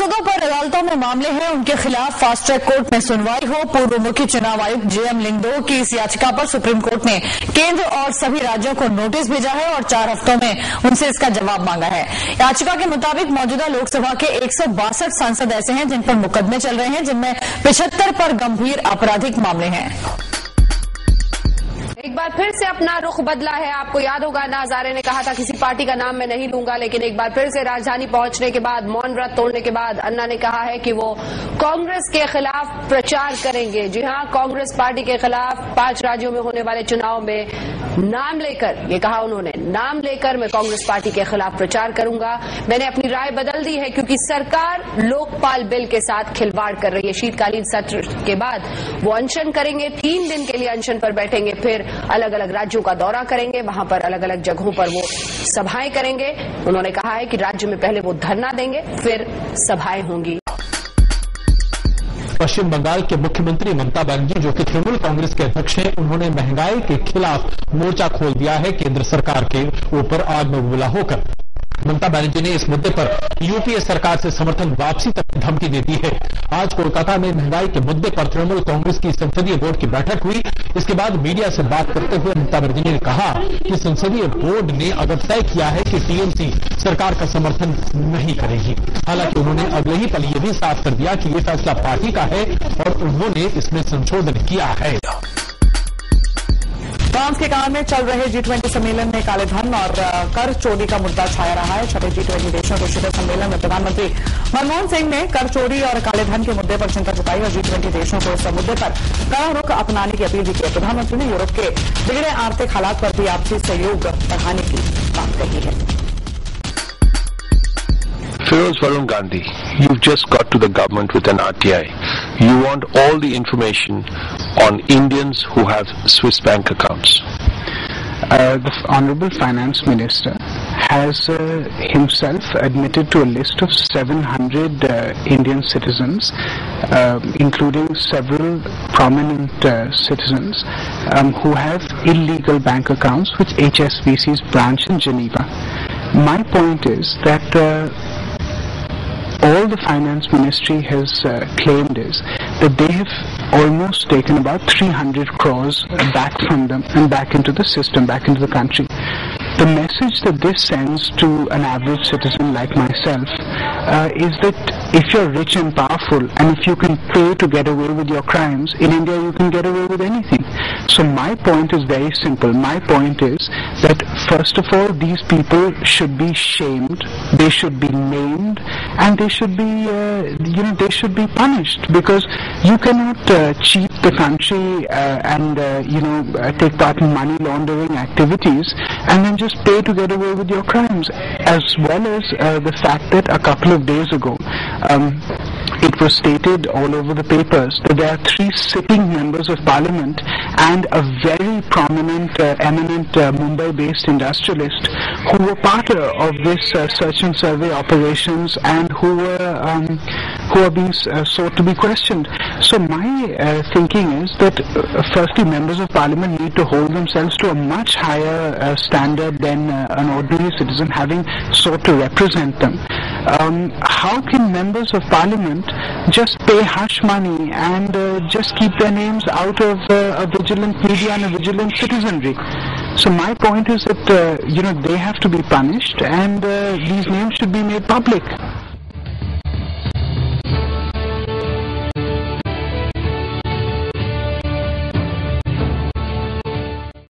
सांसदों पर अदालतों में मामले हैं, उनके खिलाफ फास्ट ट्रैक कोर्ट में सुनवाई हो। पूर्व मुख्य चुनाव आयुक्त जेएम लिंगदो की इस याचिका पर सुप्रीम कोर्ट ने केंद्र और सभी राज्यों को नोटिस भेजा है और 4 हफ्तों में उनसे इसका जवाब मांगा है। याचिका के मुताबिक मौजूदा लोकसभा के 162 सांसद ऐसे हैं जिन पर मुकदमे चल रहे हैं, जिनमें 75 पर गंभीर आपराधिक मामले हैं। एक बार फिर से अपना रुख बदला है। आपको याद होगा अन्ना हजारे ने कहा था किसी पार्टी का नाम मैं नहीं लूंगा, लेकिन एक बार फिर से राजधानी पहुंचने के बाद, मौन व्रत तोड़ने के बाद अन्ना ने कहा है कि वो कांग्रेस के खिलाफ प्रचार करेंगे। जी हां, कांग्रेस पार्टी के खिलाफ 5 राज्यों में होने वाले चुनाव में नाम लेकर, ये कहा उन्होंने, नाम लेकर मैं कांग्रेस पार्टी के खिलाफ प्रचार करूंगा। मैंने अपनी राय बदल दी है क्योंकि सरकार लोकपाल बिल के साथ खिलवाड़ कर रही है। शीतकालीन सत्र के बाद वो अनशन करेंगे, 3 दिन के लिए अनशन पर बैठेंगे, फिर अलग अलग राज्यों का दौरा करेंगे, वहां पर अलग अलग जगहों पर वो सभाएं करेंगे। उन्होंने कहा है कि राज्य में पहले वो धरना देंगे, फिर सभाएं होंगी। पश्चिम बंगाल के मुख्यमंत्री ममता बनर्जी, जो कि तृणमूल कांग्रेस के अध्यक्ष हैं, उन्होंने महंगाई के खिलाफ मोर्चा खोल दिया है। केंद्र सरकार के ऊपर आग में बुला होकर ममता बनर्जी ने इस मुद्दे पर यूपीए सरकार से समर्थन वापसी तक धमकी दे दी है। आज कोलकाता में महंगाई के मुद्दे पर तृणमूल कांग्रेस की संसदीय बोर्ड की बैठक हुई। इसके बाद मीडिया से बात करते हुए ममता बनर्जी ने कहा कि संसदीय बोर्ड ने अगर तय किया है कि टीएमसी सरकार का समर्थन नहीं करेगी। हालांकि उन्होंने अगले ही पल ये भी साफ कर दिया कि ये फैसला पार्टी का है और उन्होंने इसमें संशोधन किया है। फ्रांस के कान में चल रहे G20 सम्मेलन में काले धन और कर चोरी का मुद्दा छाया रहा है। छठे G20 देशों के शिखर सम्मेलन में प्रधानमंत्री मनमोहन सिंह ने कर चोरी और काले धन के मुद्दे पर चिंता जताई और G20 देशों को इस मुद्दे पर कड़ा रुख अपनाने की अपील भी की। प्रधानमंत्री ने यूरोप के बिगड़े आर्थिक हालात पर भी आपसी सहयोग बढ़ाने की बात कही है। Feroz Varun Gandhi, you've just got to the government with an RTI. You want all the information on Indians who have Swiss bank accounts. The Honorable Finance Minister has himself admitted to a list of 700 Indian citizens, including several prominent citizens who have illegal bank accounts with HSBC's branch in Geneva. My point is that all the finance ministry has claimed is that they have almost taken about 300 crores back from them and back into the system, back into the country. The message that this sends to an average citizen like myself is that if you're rich and powerful and if you can pay to get away with your crimes, in India you can get away with anything. So my point is very simple. My point is that first of all, these people should be shamed, they should be named, and they should be, they should be punished, because you cannot cheat the country and take part in money laundering activities and then just pay to get away with your crimes. As well as the fact that a couple of days ago it was stated all over the papers that there are 3 sitting members of parliament and a very prominent, eminent Mumbai-based industrialist who were part of this search and survey operations and who are being sought to be questioned. So my thinking is that firstly, members of parliament need to hold themselves to a much higher standard than an ordinary citizen, having sought to represent them. How can members of parliament just pay hush money and just keep their names out of a vigilant media and a vigilant citizenry? So my point is that they have to be punished and these names should be made public.